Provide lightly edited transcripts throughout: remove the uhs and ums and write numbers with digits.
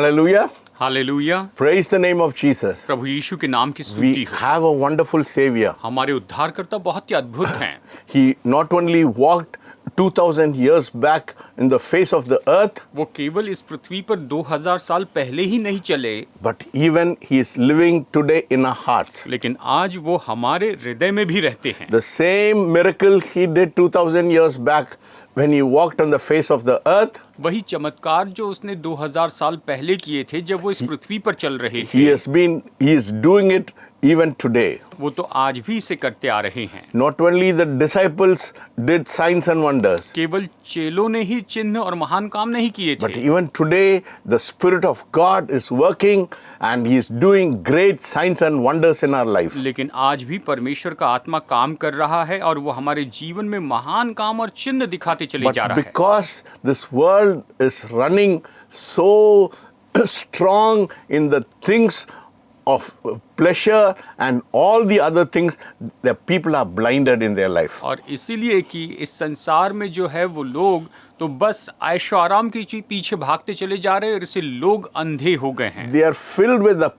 Hallelujah. Hallelujah. Praise the name of Jesus. प्रभु यीशु के नाम की स्तुति We हो। have a wonderful Savior. हमारे उद्धारकर्ता बहुत ही अद्भुत हैं। He not only walked 2000 years back in the face of the earth, वो केवल इस पृथ्वी पर 2000 साल पहले ही नहीं चले, but even He is living today in our hearts. लेकिन आज वो हमारे हृदय में भी रहते हैं। The same miracle He did 2000 years back when He walked on the face of the earth, वही चमत्कार जो उसने 2000 साल पहले किए थे जब वो इस पृथ्वी पर चल रहे He थे, is doing it even today. वो तो आज भी इसे करते आ रहे हैं। Not only the disciples did signs and wonders, केवल चेलों ने ही चिन्ह और महान काम नहीं किए but थे, even today the Spirit of God is working and He is doing great signs and wonders in our life. लेकिन आज भी परमेश्वर का आत्मा काम कर रहा है और वो हमारे जीवन में महान काम और चिन्ह दिखाते चले जा But रहा है। because this world is running so strong in the things of pleasure and all the other things, the people are blinded in their life. और इसीलिए कि इस संसार में जो है वो लोग तो बस ऐशो आराम के पीछे भागते चले जा रहे हैं और इससे लोग अंधे हो गए हैं। They are filled with the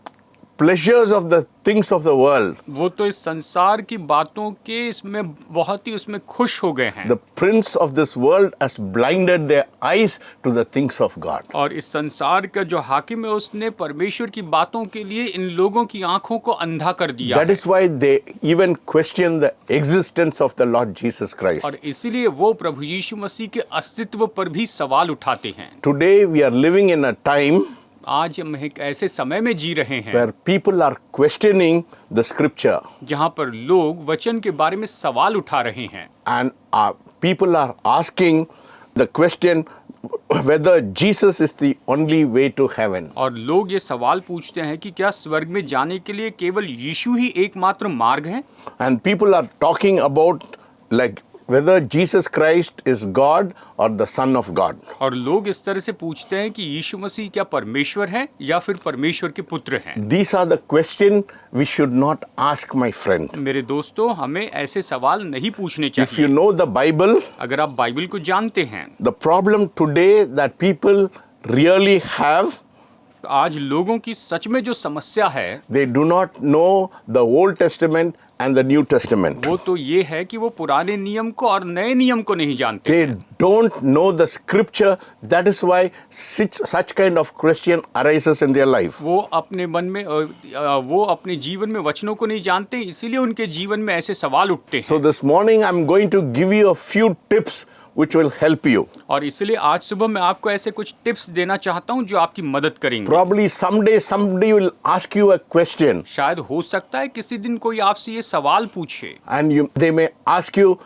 pleasures of the things of the world. वो तो इस संसार की बातों के इसमें बहुत ही उसमें खुश हो गए हैं। The prince of this world has blinded their eyes to the things of God. और इस संसार का जो हाकिम है उसने परमेश्वर की बातों के लिए इन लोगों की आंखों को अंधा कर दिया That is why they even question the existence of the Lord Jesus Christ. और इसीलिए वो प्रभु यीशु मसीह के अस्तित्व पर भी सवाल उठाते हैं। Today we are living in a time आज हम एक ऐसे समय में जी रहे हैं where people are questioning the scripture जहाँ पर लोग वचन के बारे में सवाल उठा रहे हैं and people are asking the question whether Jesus is the only way to heaven. और लोग ये सवाल पूछते हैं कि क्या स्वर्ग में जाने के लिए केवल यीशु ही एकमात्र मार्ग है। And people are talking about like whether Jesus Christ is God or the Son of God. और लोग इस तरह से पूछते हैं कि यीशु मसीह क्या परमेश्वर है या फिर परमेश्वर के पुत्र हैं। These are the questions we should not ask, my friend. मेरे दोस्तों, हमें ऐसे सवाल नहीं पूछने If you चाहिए। know the Bible, अगर आप बाइबल को जानते हैं, the problem today that people really have, आज लोगों की सच में जो समस्या है they do not know the Old Testament and the New Testament. वो तो ये है कि वो पुराने नियम को और नए नियम को नहीं जानते They हैं। don't know the scripture. That is why such kind of question arises in their life. वो अपने मन में वो अपने जीवन में वचनों को नहीं जानते, इसीलिए उनके जीवन में ऐसे सवाल उठते हैं। So this morning I'm going to give you a few tips which will help you. और इसलिए आज सुबह मैं आपको ऐसे कुछ टिप्स देना चाहता हूं जो आपकी मदद करेंगे। Probably someday somebody will ask you a question शायद हो सकता है किसी दिन कोई आपसे ये सवाल पूछे and they may ask you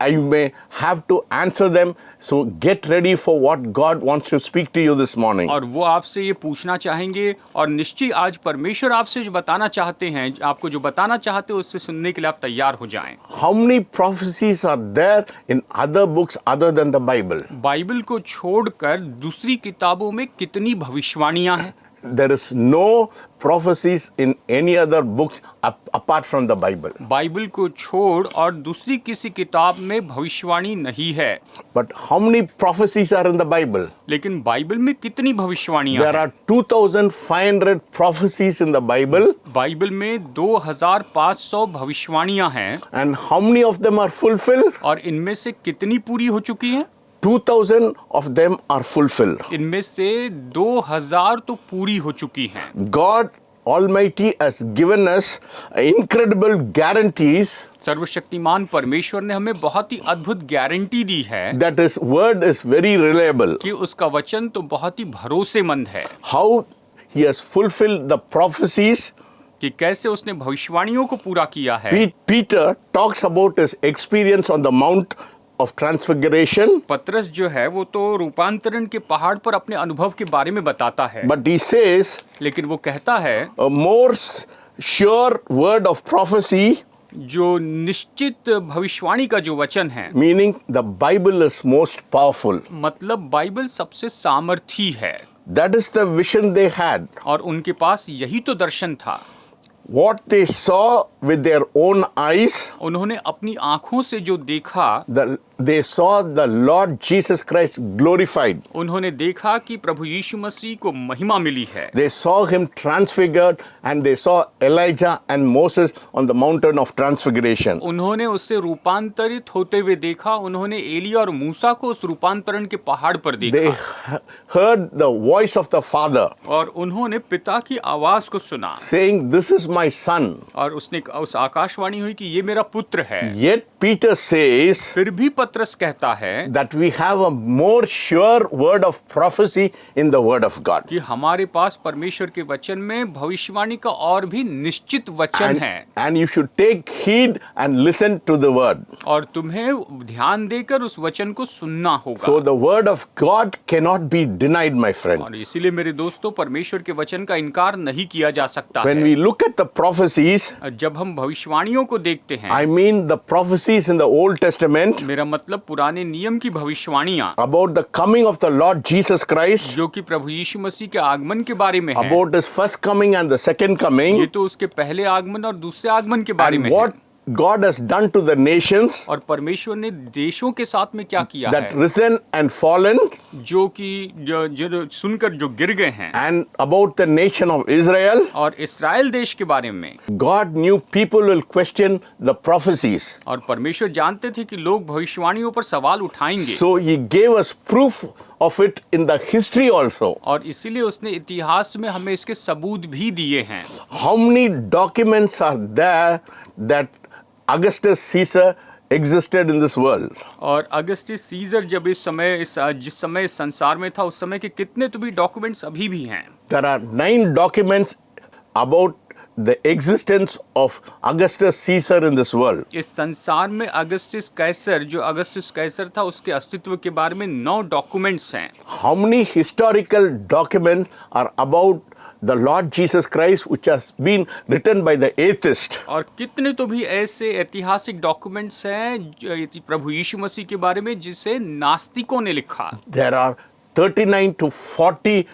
and you may have to answer them. So get ready for what God wants to speak to you this morning. और वो आपसे ये पूछना चाहेंगे और निश्चय आज परमेश्वर आपसे जो बताना चाहते हैं, आपको जो बताना चाहते हैं उससे सुनने के लिए आप तैयार हो जाएं। How many prophecies are there in other books other than the Bible? Bible को छोड़कर दूसरी किताबों में कितनी भविष्यवाणियां हैं? There is no prophecies in any other books apart from the Bible. Bible को छोड़ और दूसरी किसी किताब में भविष्यवाणी नहीं है। But how many prophecies are in the Bible? लेकिन बाइबल में कितनी भविष्यवाणियां There हैं? are 2,500 prophecies in the Bible. Bible में 2500 भविष्यवाणियां हैं And how many of them are fulfilled? और इनमें से कितनी पूरी हो चुकी हैं? 2,000 of them are fulfilled. इनमें से 2000 तो पूरी हो चुकी हैं। God Almighty has given us incredible guarantees सर्वशक्तिमान परमेश्वर ने हमें बहुत ही अद्भुत गारंटी दी है that His word is very reliable. कि उसका वचन तो बहुत ही भरोसेमंद है How He has fulfilled the prophecies. कि कैसे उसने भविष्यवाणियों को पूरा किया है। Peter talks about his experience on the Mount of Transfiguration, पतरस जो है वो तो रूपांतरण के पहाड़ पर अपने अनुभव के बारे में बताता है, but he says लेकिन वो कहता है a more sure word of prophecy, जो निश्चित भविष्यवाणी का जो वचन है, meaning the Bible is most powerful. मतलब बाइबल सबसे सामर्थी है। That is the vision they had. और उनके पास यही तो दर्शन था। What they saw with their own eyes, उन्होंने अपनी आंखों से जो देखा, the they saw the Lord Jesus Christ glorified. उन्होंने देखा कि प्रभु यीशु मसीह को महिमा मिली है। They saw him transfigured and they saw Elijah and Moses on the mountain of transfiguration. उन्होंने उससे रूपांतरित होते हुए देखा, उन्होंने एलिया और मूसा को उस रूपांतरण के पहाड़ पर They देखा heard the voice of the Father और उन्होंने पिता की आवाज को सुना saying, "This is my son." और उसने उस आकाशवाणी हुई कि ये मेरा पुत्र है। Yet Peter says फिर भी पत्रस कहता है that we have a more sure word of prophecy in the word of God. कि हमारे पास परमेश्वर के वचन में भविष्यवाणी का और भी निश्चित वचन है And you should take heed and listen to the word. और तुम्हें ध्यान देकर उस वचन को सुनना होगा। So the word of God cannot be denied, my friend. और इसीलिए मेरे दोस्तों, परमेश्वर के वचन का इनकार नहीं किया जा सकता When है। we look at the prophecies, जब हम भविष्यवाणियों को देखते हैं, I mean the prophecies in the Old Testament मेरा मतलब पुराने नियम की भविष्यवाणियां about the coming of the Lord Jesus Christ, जो कि प्रभु यीशु मसीह के आगमन के बारे में है, about his first coming and the second ये coming, तो उसके पहले आगमन और दूसरे आगमन के बारे and में what है। God has done to the nations और परमेश्वर ने देशों के साथ में क्या किया that है, risen and fallen, जो कि जो सुनकर जो गिर गए हैं, and about the nation of Israel. और इस्राएल देश के बारे में। God knew people will question the prophecies. और परमेश्वर जानते थे कि लोग भविष्यवाणियों पर सवाल उठाएंगे, So he gave us proof of it in the history also. और इसीलिए उसने इतिहास में हमें इसके सबूत भी दिए हैं। How many documents are there that Augustus Caesar existed in this world? और अगस्टस सीजर जब जिस समय इस संसार में था, उस समय के कितने तो भी डॉक्यूमेंट्स अभी भी हैं। There are 9 documents about the existence of Augustus Caesar in this world. इस संसार में अगस्टस कैसर था, उसके अस्तित्व के बारे में 9 डॉक्यूमेंट्स हैं। How many historical documents are about the Lord Jesus Christ which has been written by the atheist? और कितने तो भी ऐसे ऐतिहासिक डॉक्यूमेंट्स हैं प्रभु यीशु मसीह के बारे में जिसे नास्तिकों ने लिखा। There are 39 to 40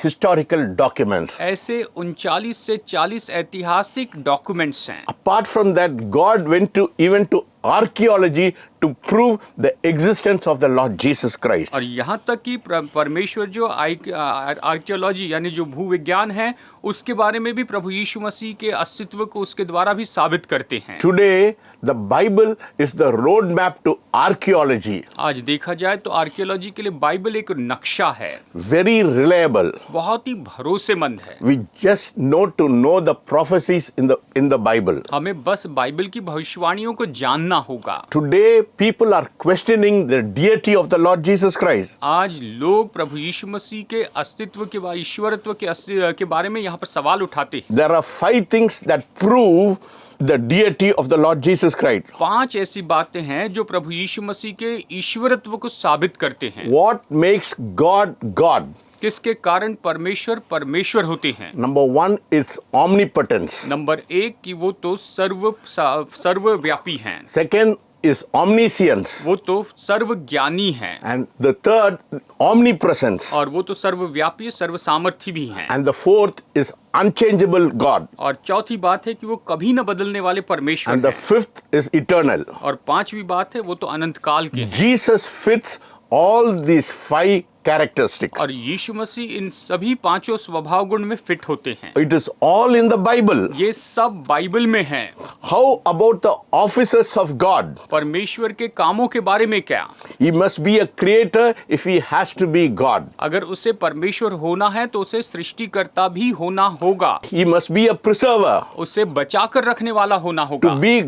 historical documents. ऐसे 39 से 40 ऐतिहासिक डॉक्यूमेंट्स हैं। Apart from that, God went even to archaeology to prove the existence of the Lord Jesus Christ. और यहाँ तक कि परमेश्वर जो आर्कियोलॉजी यानी जो भूविज्ञान है, उसके बारे में भी प्रभु यीशु मसीह के अस्तित्व को उसके द्वारा भी साबित करते हैं। Today, the Bible is the roadmap to archaeology. आज देखा जाए तो आर्कियोलॉजी के लिए बाइबल एक नक्शा है, Very reliable. बहुत ही भरोसेमंद है। We just to know the prophecies in the Bible. हमें बस बाइबल की भविष्यवाणियों को जानना होगा। Today, people are questioning the deity of the Lord Jesus Christ. आज लोग प्रभु यीशु मसीह के अस्तित्व के ईश्वरत्व के बारे में यहाँ पर सवाल उठाते हैं। There are 5 things that prove the deity of the Lord Jesus Christ. 5 ऐसी बातें हैं जो प्रभु यीशु मसीह के ईश्वरत्व को साबित करते हैं। What makes God God? किसके कारण परमेश्वर होते हैं। Number 1 is omnipotence. नंबर 1 कि वो तो सर्वव्यापी हैं। Second is omniscience. वो तो सर्वज्ञानी हैं। And the third, omnipresence. और वो तो सर्वव्यापी सर्वसामर्थी भी हैं। And the fourth is unchangeable God. और चौथी बात है कि वो कभी न बदलने वाले परमेश्वर And the हैं। fifth is eternal. और 5वीं बात है वो तो अनंत काल के हैं। Jesus fits all these 5 characteristics. और यीशु मसीह इन सभी 5 स्वभाव गुण में फिट होते हैं। It is all in the Bible. ये सब बाइबल में है। How about the offices of God? परमेश्वर के कामों के बारे में क्या? He must be a creator if he has to be God. अगर उसे परमेश्वर होना है तो उसे सृष्टिकर्ता भी होना होगा। He must be a preserver. उसे बचा कर रखने वाला होना To होगा। be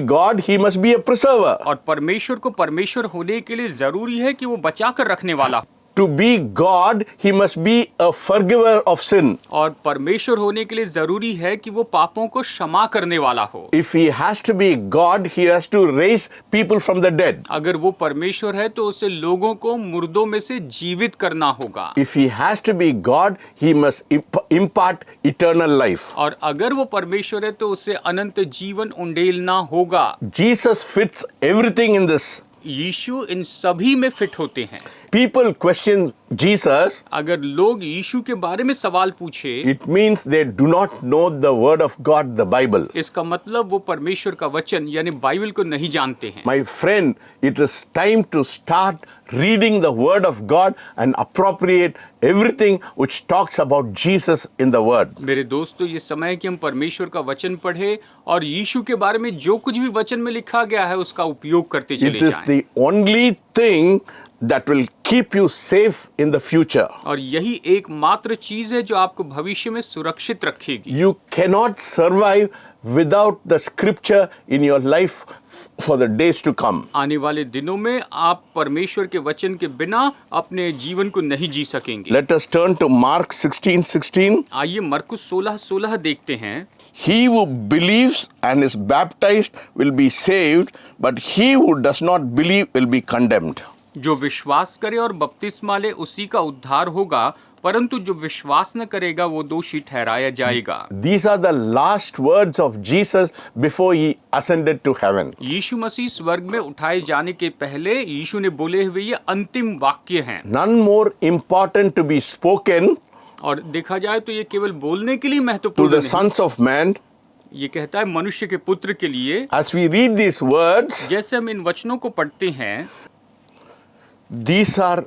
God, he must be a preserver. और परमेश्वर को परमेश्वर होने के लिए जरूरी है कि वो बचा कर रखने वाला। To be God, he must be a forgiver of sin. और परमेश्वर होने के लिए जरूरी है कि वो पापों को क्षमा करने वाला हो। If he has to be God, he has to raise people from the dead. अगर वो परमेश्वर है तो उसे लोगों को मुर्दों में से जीवित करना होगा। If he has to be God, he must impart eternal life. और अगर वो परमेश्वर है तो उसे अनंत जीवन उंडेलना होगा। Jesus fits everything in this यीशु इन सभी में फिट होते हैं। People question Jesus, अगर लोग यीशु के बारे में सवाल पूछे, it means they do not know the word of God, the Bible. इसका मतलब वो परमेश्वर का वचन यानी बाइबल को नहीं जानते हैं। My friend, it is time to start reading the word of God and appropriate everything which talks about Jesus in the word. मेरे दोस्तों, ये समय है कि हम परमेश्वर का वचन पढ़े और यीशु के बारे में जो कुछ भी वचन में लिखा गया है उसका उपयोग करते चले It is जाएं। the only thing that will keep you safe in the future. और यही एकमात्र चीज है जो आपको भविष्य में सुरक्षित रखेगी। You cannot survive without the scripture in your life for the days to come. आने वाले दिनों में आप परमेश्वर के वचन के बिना अपने जीवन को नहीं जी सकेंगे। Let us turn to Mark 16:16. आइए मरकुस 16:16 देखते हैं। He who believes and is baptized will be saved, but he who does not believe will be condemned. जो विश्वास करे और बपतिस्मा ले उसी का उद्धार होगा, परंतु जो विश्वास न करेगा वो दोषी ठहराया जाएगा। These are the last words of Jesus before he ascended to heaven. यीशु मसीह स्वर्ग में उठाए जाने के पहले यीशु ने बोले हुए ये अंतिम वाक्य हैं। None more important to be spoken और देखा जाए तो ये केवल बोलने के लिए to महत्वपूर्ण the नहीं। sons of man. ये कहता है मनुष्य के पुत्र के लिए। As we read these words, जैसे हम इन वचनों को पढ़ते हैं, these are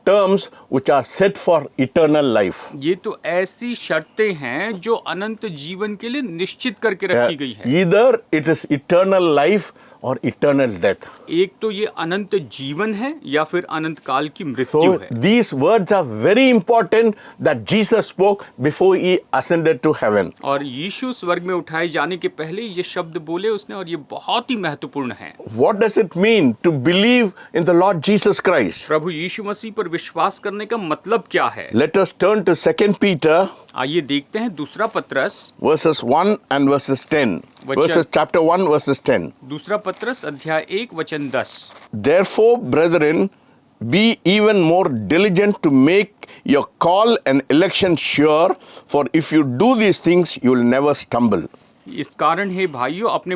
terms which are set for eternal life. ये तो ऐसी शर्तें हैं जो अनंत जीवन के लिए निश्चित करके रखी गई है। Either it is eternal life or eternal death. एक तो ये अनंत जीवन है या फिर अनंत काल की मृत्यु So है। these words are very important that Jesus spoke before he ascended to heaven. और यीशु स्वर्ग में उठाए जाने के पहले ये शब्द बोले उसने और ये बहुत ही महत्वपूर्ण है। What does it mean to believe in the Lord Jesus Christ? प्रभु यीशु मसीह पर विश्वास करने का मतलब क्या है? Let us turn to 2 Peter आइए देखते हैं दूसरा पत्रस verses 1 and verses 10. Verses chapter 1 verses 10. दूसरा पत्रस अध्याय 1 वचन 10। Therefore, brethren, be even more diligent to make your call and election sure, for if you do these things, you will never stumble. इस कारण है भाइयों, अपने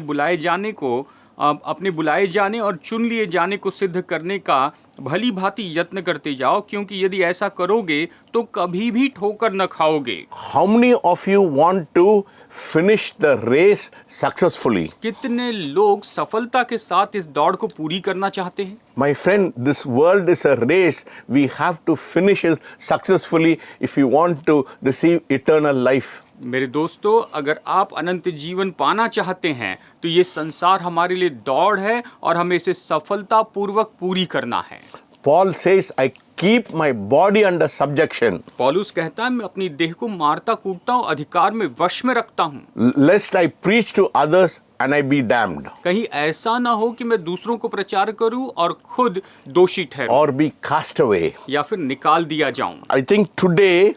बुलाए जाने और चुन लिए जाने को सिद्ध करने का भली भांति यत्न करते जाओ, क्योंकि यदि ऐसा करोगे तो कभी भी ठोकर न खाओगे। How many of you want to finish the race successfully? कितने लोग सफलता के साथ इस दौड़ को पूरी करना चाहते हैं? My friend, this world is a race. We have to finish it successfully if you want to receive eternal life. मेरे दोस्तों, अगर आप अनंत जीवन पाना चाहते हैं तो ये संसार हमारे लिए दौड़ है और हमें इसे सफलता पूर्वक पूरी करना है। Paul says, I keep my body under subjection, पौलुस कहता है, मैं अपनी देह को मारता कूटता हूँ, अधिकार में वश में रखता हूँ, lest I preach to others and I be damned, कहीं ऐसा ना हो कि मैं दूसरों को प्रचार करूं और खुद दोषी ठहरूं or be cast away. या फिर निकाल दिया जाऊं। I think today,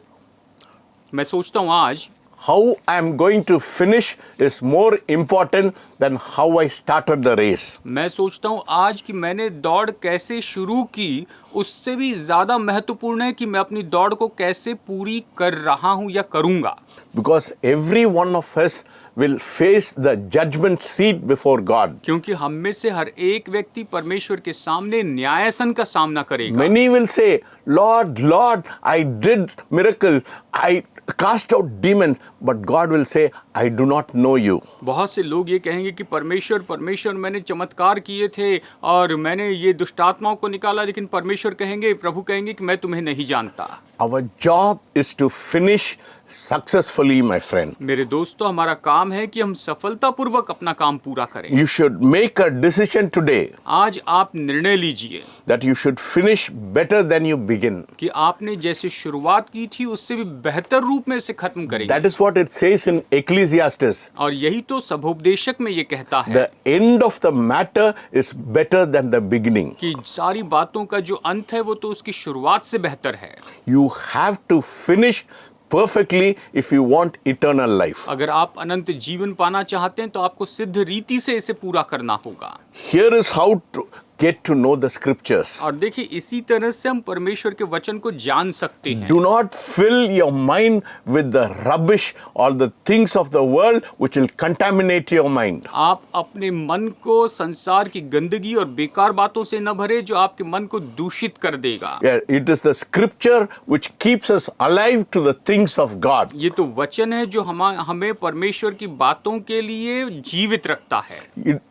मैं सोचता हूँ आज how I am going to finish is more important than how I started the race. मैं सोचता हूँ आज कि मैंने दौड़ कैसे शुरू की उससे भी ज़्यादा महत्वपूर्ण है कि मैं अपनी दौड़ को कैसे पूरी कर रहा हूँ या करूँगा। Because every one of us will face the judgment seat before God. क्योंकि हम में से हर एक व्यक्ति परमेश्वर के सामने न्यायासन का सामना करेगा। Many will say, Lord, Lord, I did miracle, I cast out demons, but God will say, I do not know you. बहुत से लोग ये कहेंगे कि परमेश्वर परमेश्वर मैंने चमत्कार किए थे और मैंने ये दुष्टात्माओं को निकाला, लेकिन परमेश्वर कहेंगे, प्रभु कहेंगे कि मैं तुम्हें नहीं जानता। Our job is to finish successfully, my friend. मेरे दोस्तों, हमारा काम है कि हम सफलतापूर्वक अपना काम पूरा करें। You should make a decision today आज आप निर्णय लीजिए that you should finish better than you begin. कि आपने जैसे शुरुआत की थी उससे भी बेहतर रूप में इसे खत्म करेंगे। That is what it says in Ecclesiastes. और यही तो सभोपदेशक में ये कहता है The end of the matter is better than the beginning. कि सारी बातों का जो अंत है वो तो उसकी शुरुआत से बेहतर है। You have to finish perfectly if you want eternal life. अगर आप अनंत जीवन पाना चाहते हैं तो आपको सिद्ध रीति से इसे पूरा करना होगा। Here is how get to know the scriptures. और देखिए इसी तरह से हम परमेश्वर के वचन को जान सकते हैं। Do not fill your mind with the rubbish or the things of the world which will contaminate your mind. आप अपने मन को संसार की गंदगी और बेकार बातों से न भरे जो आपके मन को दूषित कर देगा। Yeah, it is the scripture which keeps us alive to the things of God. ये तो वचन है जो हमें परमेश्वर की बातों के लिए जीवित रखता है।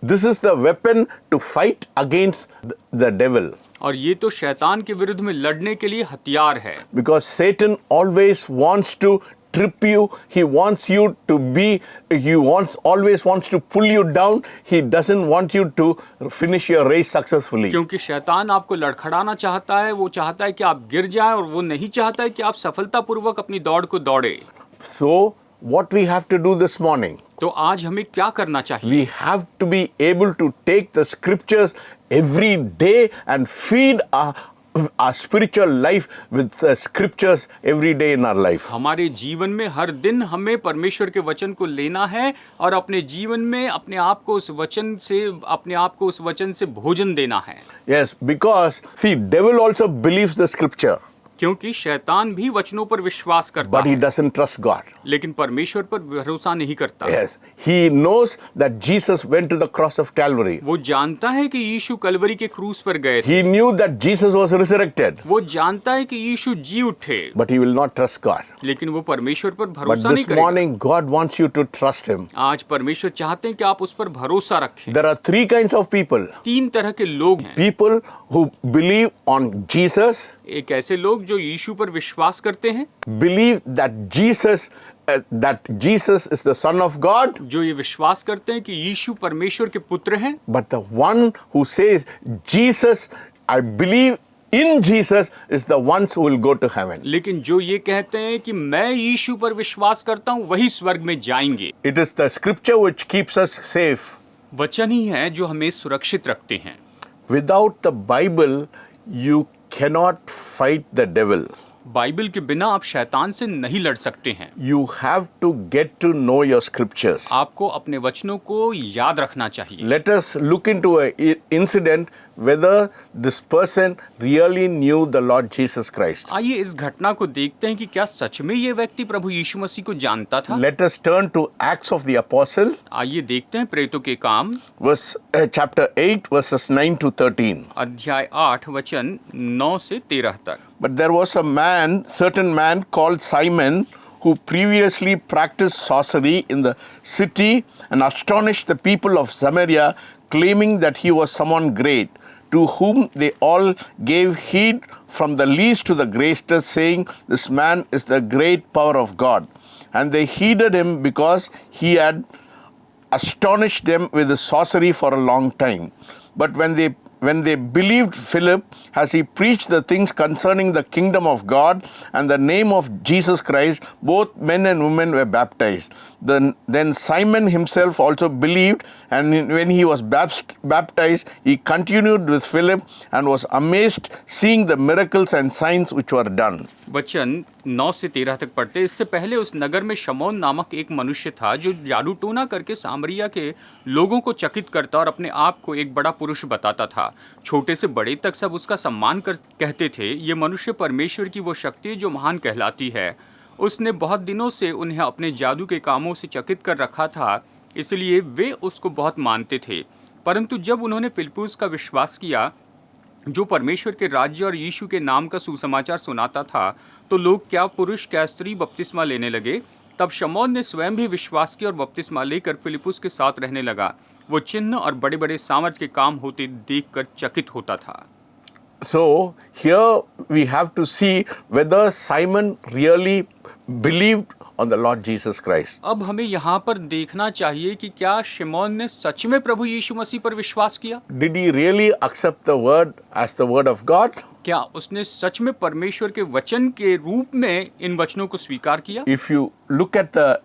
This is the weapon to fight against the devil. और ये तो शैतान के विरुद्ध में लड़ने के लिए हथियार है। Because Satan always wants to trip you. He wants you to be, always wants to pull you down. He doesn't want you to finish your race successfully. क्योंकि शैतान आपको लड़खड़ाना चाहता है, वो चाहता है कि आप गिर जाएं और वो नहीं चाहता है कि आप सफलतापूर्वक अपनी दौड़ को दौड़े। So, what we have to do this morning? तो आज हमें क्या करना चाहिए? We have to be able to take the scriptures every day and feed our spiritual life with the scriptures every day in our life. हमारे जीवन में हर दिन हमें परमेश्वर के वचन को लेना है और अपने जीवन में अपने आप को उस वचन से भोजन देना है। Yes, because see, devil also believes the scripture. क्योंकि शैतान भी वचनों पर विश्वास करता But he है, doesn't trust God. लेकिन परमेश्वर पर भरोसा नहीं करता। Yes, he knows that Jesus went to the cross of Calvary. वो जानता है कि यीशु कलवरी के क्रूस पर गए थे। He knew that Jesus was resurrected. वो जानता है कि यीशु जी उठे, But he will not trust God. लेकिन वो परमेश्वर पर But भरोसा नहीं this करेगा। morning, God wants you to trust him. आज परमेश्वर चाहते हैं कि आप उस पर भरोसा रखें। There are three kinds of people. तीन तरह के लोग हैं। People who believe on Jesus, एक ऐसे लोग जो यीशु पर विश्वास करते हैं, believe that Jesus is the Son of God. जो ये विश्वास करते हैं कि यीशु परमेश्वर के पुत्र हैं। But the one who says, Jesus, I believe in Jesus, is the ones who will go to heaven. लेकिन जो ये कहते हैं कि मैं यीशु पर विश्वास करता हूँ, वही स्वर्ग में जाएंगे। It is the scripture which keeps us safe. वचन ही है जो हमें सुरक्षित रखते हैं। Without the Bible, you cannot fight the devil. Bible के बिना आप शैतान से नहीं लड़ सकते हैं। You have to get to know your scriptures. आपको अपने वचनों को याद रखना चाहिए। Let us look into an incident whether this person really knew the Lord Jesus Christ. आइए इस घटना को देखते हैं कि क्या सच में ये व्यक्ति प्रभु यीशु मसीह को जानता था। Let us turn to Acts of the Apostle, आइए देखते हैं प्रेरितों के काम chapter 8, verses 9 to 13. अध्याय 8 वचन 9 से 13 तक। But there was a certain man called Simon, who previously practiced sorcery in the city and astonished the people of Samaria, claiming that he was someone great, to whom they all gave heed from the least to the greatest, saying, This man is the great power of God. And they heeded him because he had astonished them with his sorcery for a long time. But when they believed Philip, as he preached the things concerning the kingdom of God and the name of Jesus Christ, both men and women were baptized. Then Simon himself also believed, and when he was baptized, he continued with Philip and was amazed seeing the miracles and signs which were done. वचन 9 से 13 तक पढ़ते। इससे पहले उस नगर में शमौन नामक एक मनुष्य था जो जादू टोना करके सामरिया के लोगों को चकित करता और अपने आप को एक बड़ा पुरुष बताता था। छोटे से बड़े तक सब उसका सम्मान कहते थे। ये मनुष्य परमेश्वर की वो शक्ति जो महान कहलाती है। उसने बहुत दिनों से उन्हें अपने जादू के कामों से चकित कर रखा था, इसलिए वे उसको बहुत मानते थे। परंतु जब उन्होंने फिलिप्पुस का विश्वास किया, जो परमेश्वर के राज्य और यीशु के नाम का सुसमाचार सुनाता था, तो लोग क्या पुरुष क्या स्त्री बपतिस्मा लेने लगे। तब शमौन ने स्वयं भी विश्वास किया और बपतिस्मा लेकर फिलिप्पुस के साथ रहने लगा। वो चिन्ह और बड़े बड़े सामर्थ के काम होते देखकर चकित होता था। So here we have to see whether Simon really believed on the Lord Jesus Christ. अब हमें यहाँ पर देखना चाहिए कि क्या शिमोन ने सच में प्रभु यीशु मसीह पर विश्वास किया। Did he really accept the word as the word of God? क्या उसने सच में परमेश्वर के वचन के रूप में इन वचनों को स्वीकार किया। If you look at the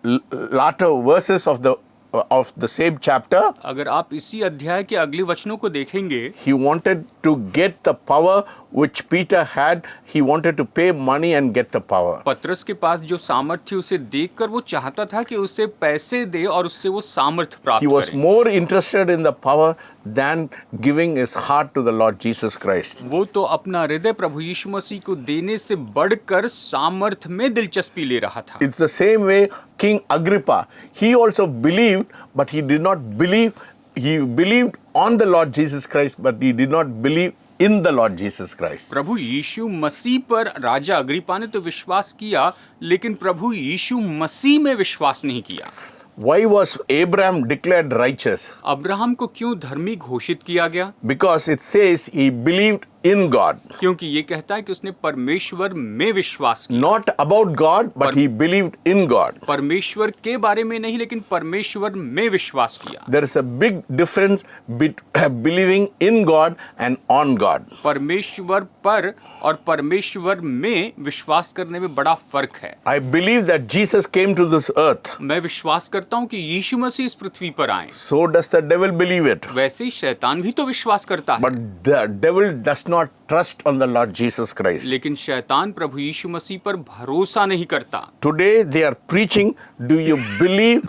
latter verses of the same chapter, अगर आप इसी अध्याय के अगले वचनों को देखेंगे, he wanted to get the power which Peter had. He wanted to pay money and get the power. पतरस के पास जो सामर्थ्य थी उसे देखकर वो चाहता था कि उसे पैसे दे और उससे वो सामर्थ्य प्राप्त He was करे। more interested in the power than giving his heart to the Lord Jesus Christ. वो तो अपना हृदय प्रभु यीशु मसीह को देने से बढ़कर सामर्थ्य में दिलचस्पी ले रहा था। It's the same way King Agrippa. He also believed, but he did not believe. He believed on the Lord Jesus Christ, but he did not believe in the Lord Jesus Christ. प्रभु यीशु मसीह पर राजा Agrippa ने तो विश्वास किया, लेकिन प्रभु यीशु मसीह में विश्वास नहीं किया। Why was Abraham declared righteous? Abraham को क्यों धर्मी घोषित किया गया? Because it says he believed in God. क्योंकि ये कहता है कि उसने परमेश्वर में विश्वास किया। Not about God, but he believed in God. परमेश्वर के बारे में नहीं, लेकिन परमेश्वर में विश्वास किया। There is a big difference between believing in God and on God. परमेश्वर पर और परमेश्वर में विश्वास करने में बड़ा फर्क है। I believe that Jesus came to this earth. मैं विश्वास करता हूँ कि यीशु मसीह इस पृथ्वी पर आए। So does the devil believe it. वैसे ही शैतान भी तो विश्वास करता है। But the devil does not trust on the Lord Jesus Christ. लेकिन शैतान प्रभु यीशु मसीह पर भरोसा नहीं करता। Today they are preaching, do you believe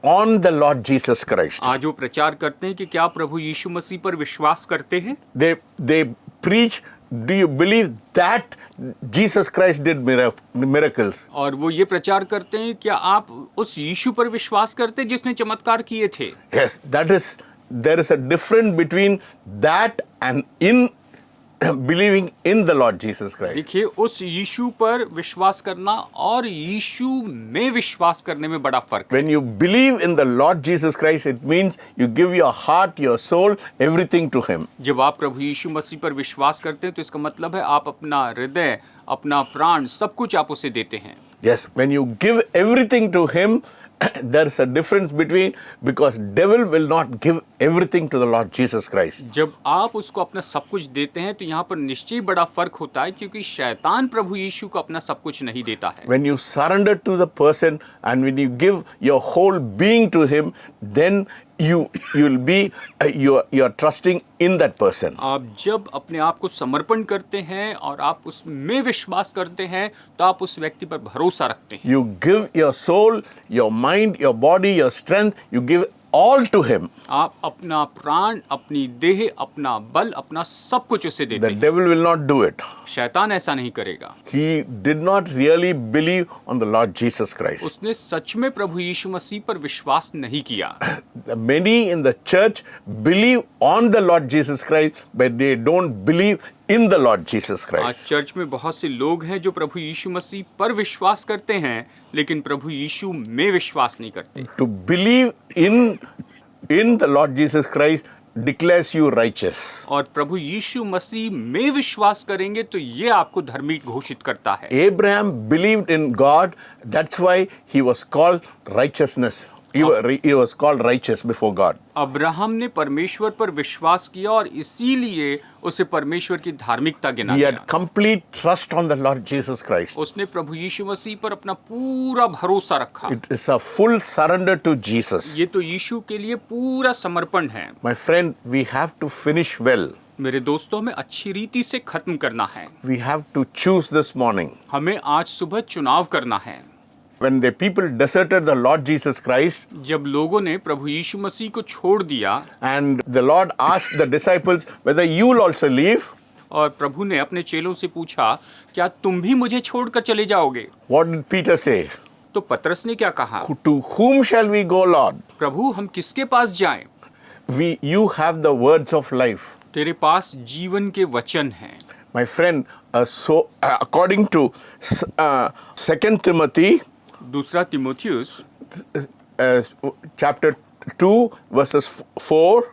on the Lord Jesus Christ? आज वो प्रचार करते हैं कि क्या प्रभु यीशु मसीह पर विश्वास करते हैं? They preach, do you believe that Jesus Christ did miracles? और वो ये प्रचार करते हैं, क्या आप उस यीशु पर विश्वास करते हैं जिसने चमत्कार किए थे? Yes, there is a difference between that and in believing in the Lord Jesus Christ. देखिए, उस यीशु पर विश्वास करना और यीशु में विश्वास करने में बड़ा फर्क है। When you believe in the Lord Jesus Christ, it means you give your heart, your soul, everything to Him. जब आप प्रभु यीशु मसीह पर विश्वास करते हैं तो इसका मतलब है आप अपना हृदय, अपना प्राण, सब कुछ आप उसे देते हैं। Yes, when you give everything to Him, there is a difference between, because devil will not give everything to the Lord Jesus Christ. जब आप उसको अपना सब कुछ देते हैं तो यहाँ पर निश्चय बड़ा फर्क होता है, क्योंकि शैतान प्रभु यीशु को अपना सब कुछ नहीं देता है। When you surrender to the person and when you give your whole being to Him, then you'll be you are trusting in that person. आप जब अपने आप को समर्पण करते हैं और आप उसमें विश्वास करते हैं तो आप उस व्यक्ति पर भरोसा रखते हैं। You give your soul, your mind, your body, your strength, you give all to Him. आप अपना प्राण, अपनी देह, अपना बल, अपना सब कुछ उसे देते The हैं। devil will not do it. शैतान ऐसा नहीं करेगा। He did not really believe on the Lord Jesus Christ. उसने सच में प्रभु यीशु मसीह पर विश्वास नहीं किया। Many in the church believe on the Lord Jesus Christ, but they don't believe in the Lord Jesus आज Christ. चर्च में बहुत से लोग हैं जो प्रभु यीशु मसीह पर विश्वास करते हैं, लेकिन प्रभु यीशु में विश्वास नहीं करते। To believe in the Lord Jesus Christ declares you righteous. और प्रभु यीशु मसीह में विश्वास करेंगे तो ये आपको धर्मी घोषित करता है। Abraham believed in God, that's why he was called righteousness. He was called righteous before God. Abraham ने परमेश्वर पर विश्वास किया और इसीलिए उसे परमेश्वर की धार्मिकता गिना He गया। had complete trust on the Lord Jesus Christ. उसने प्रभु यीशु मसीह पर अपना पूरा भरोसा रखा। It is a full surrender to Jesus. ये तो यीशु के लिए पूरा समर्पण है। My friend, we have to finish well. मेरे दोस्तों, हमें अच्छी रीति से खत्म करना है। We have to choose this morning. हमें आज सुबह चुनाव करना है। When the people deserted the Lord Jesus Christ, जब लोगों ने प्रभु यीशु मसीह को छोड़ दिया and the Lord asked the disciples whether you will also leave, और प्रभु ने अपने चेलों से पूछा, क्या तुम भी मुझे छोड़कर चले जाओगे? what did Peter say? तो पतरस ने क्या कहा? To whom shall we go, Lord? प्रभु, हम किसके पास जाएं? You have the words of life. तेरे पास जीवन के वचन हैं। My friend, according to 2 Timothy दूसरा तिमोथियुस chapter 2 verses 4,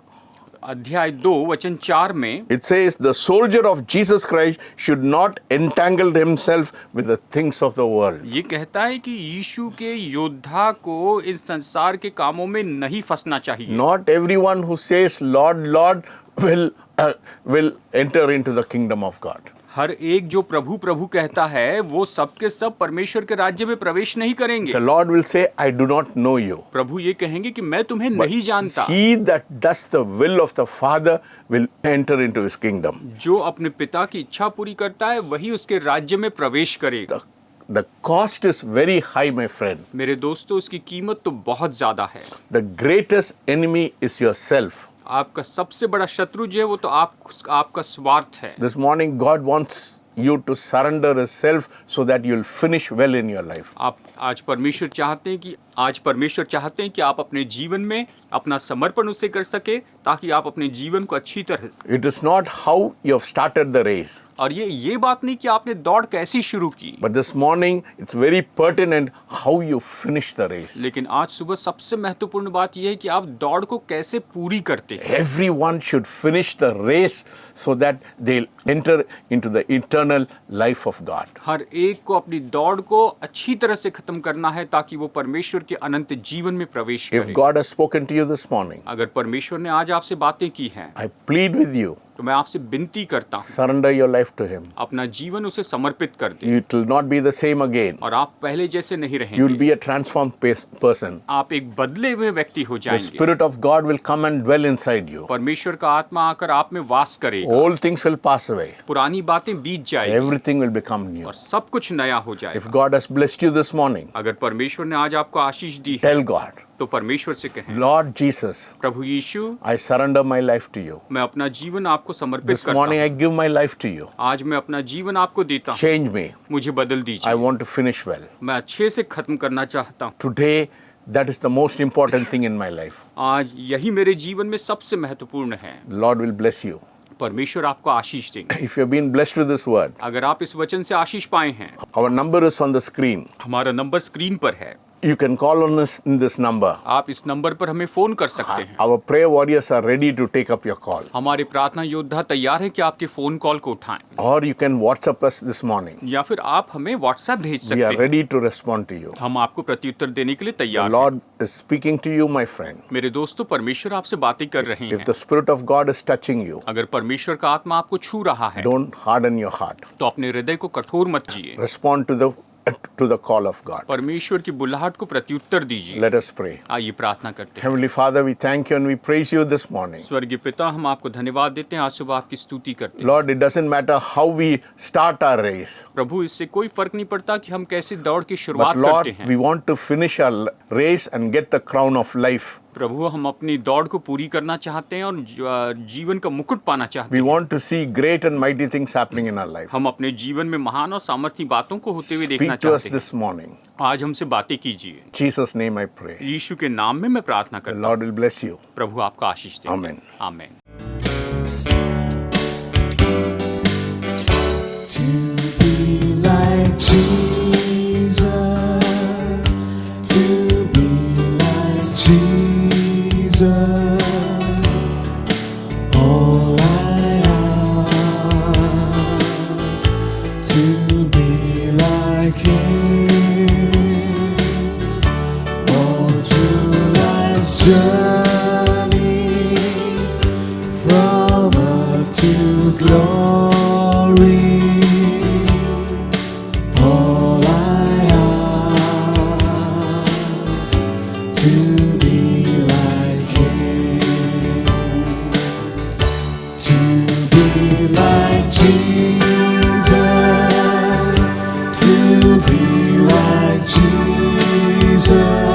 अध्याय 2 वचन 4 में it says the soldier of Jesus Christ should not entangle himself with the things of the world. ये कहता है कि यीशु के योद्धा को इन संसार के कामों में नहीं फंसना चाहिए। Not everyone who says Lord, Lord will enter into the kingdom of God. हर एक जो प्रभु प्रभु कहता है वो सब के सब परमेश्वर के राज्य में प्रवेश नहीं करेंगे। The Lord will say, I do not know you. प्रभु ये कहेंगे कि मैं तुम्हें नहीं जानता। He that does the will of the Father will enter into his kingdom. जो अपने पिता की इच्छा पूरी करता है वही उसके राज्य में प्रवेश करेगा। The cost is very high, my friend. मेरे दोस्तों, उसकी कीमत तो बहुत ज्यादा है। The greatest enemy is yourself. आपका सबसे बड़ा शत्रु जो है वो तो आपका स्वार्थ है। This morning, God wants you to surrender yourself so that you'll finish well in your life. आज परमेश्वर चाहते हैं कि आप अपने जीवन में अपना समर्पण उससे कर सके ताकि आप अपने जीवन को अच्छी तरह। It is not how you have started the race. और ये बात नहीं कि आपने दौड़ कैसी शुरू की, But this morning, it's very pertinent how you finish the race. लेकिन आज सुबह सबसे महत्वपूर्ण बात यह है कि आप दौड़ को कैसे पूरी करते हैं। Everyone should finish the race so that they'll enter into the eternal life of God. हर एक को अपनी दौड़ को अच्छी तरह से खत्म करना है ताकि वो परमेश्वर के अनंत जीवन में प्रवेश If करे। God has spoken to you this morning, अगर परमेश्वर ने आज आपसे बातें की हैं I plead with you, तो मैं आपसे विनती करता हूँ, surrender your life to Him. अपना जीवन उसे समर्पित कर दें It will not be the same again. और आप पहले जैसे नहीं You will रहेंगे। be a transformed person. आप एक बदले हुए व्यक्ति हो The जाएंगे। Spirit of God will come and dwell inside you. परमेश्वर का आत्मा आकर आप में वास करेगा। All things will pass away. पुरानी बातें बीत जाएगी Everything will become new. और सब कुछ नया हो If जाएगा। God has blessed you this morning, अगर परमेश्वर ने आज आपको आशीष दी है tell God, तो परमेश्वर से कहें, Lord Jesus, Prabhu Yeshu, I surrender my life to you. मैं अपना जीवन आपको समर्पित This करता morning हूँ। I give my life to you. आज मैं अपना जीवन आपको देता हूँ। Change me. मुझे बदल I दीजिए। want to finish well. मैं अच्छे से खत्म करना चाहता हूँ। Today, that is the most important thing in my life. आज यही मेरे जीवन में सबसे महत्वपूर्ण है। The Lord will bless you. परमेश्वर आपको आशीष देंगे। If you have been blessed with this word, अगर आप इस वचन से आशीष पाए हैं, our number is on the screen. हमारा नंबर स्क्रीन पर है। You can call on us in this number. आप इस नंबर पर हमें फोन कर सकते हैं। Our prayer warriors are ready to take up your call. हमारे प्रार्थना योद्धा तैयार हैं कि आपके फोन कॉल को उठाएं, Or you can WhatsApp us this morning. या फिर आप हमें व्हाट्सएप भेज We सकते are हैं। ready to respond to you. हम आपको प्रत्युत्तर देने के लिए The तैयार हैं। Lord is speaking to you, my friend. मेरे दोस्तों, परमेश्वर आपसे बातें कर रहे If हैं। the Spirit of God is touching you, अगर परमेश्वर का आत्मा आपको छू रहा है don't harden your heart. तो अपने हृदय को कठोर मत कीजिए। Respond to the call of God. परमेश्वर की बुलाहट को प्रत्युत्तर दीजिए। Let us pray. आइए प्रार्थना करते हैं। Heavenly Father, we thank you and we praise you this morning. स्वर्गीय पिता, हम आपको धन्यवाद देते हैं, आज सुबह आपकी स्तुति करते हैं। Lord, it doesn't matter how we start our race, प्रभु, इससे कोई फर्क नहीं पड़ता कि हम कैसे दौड़ की शुरुआत but करते Lord, हैं। we want to finish our race and get the crown of life. प्रभु, हम अपनी दौड़ को पूरी करना चाहते हैं और जीवन का मुकुट पाना चाहते We हैं। want to see great and mighty things happening in our life. हम अपने जीवन में महान और सामर्थी बातों को होते हुए देखना Speak to us चाहते हैं। this morning. आज हमसे बातें कीजिए। In Jesus' name I pray. यीशु के नाम में मैं प्रार्थना The करता हूँ। Lord will bless you. प्रभु आपका आशीष दे। Amen. आमीन। To be like Jesus, to be like Jesus, all I ask, to be like Him, all to life's journey, from earth to glory. All I ask, to be like Him, to be like Jesus, to be like Jesus.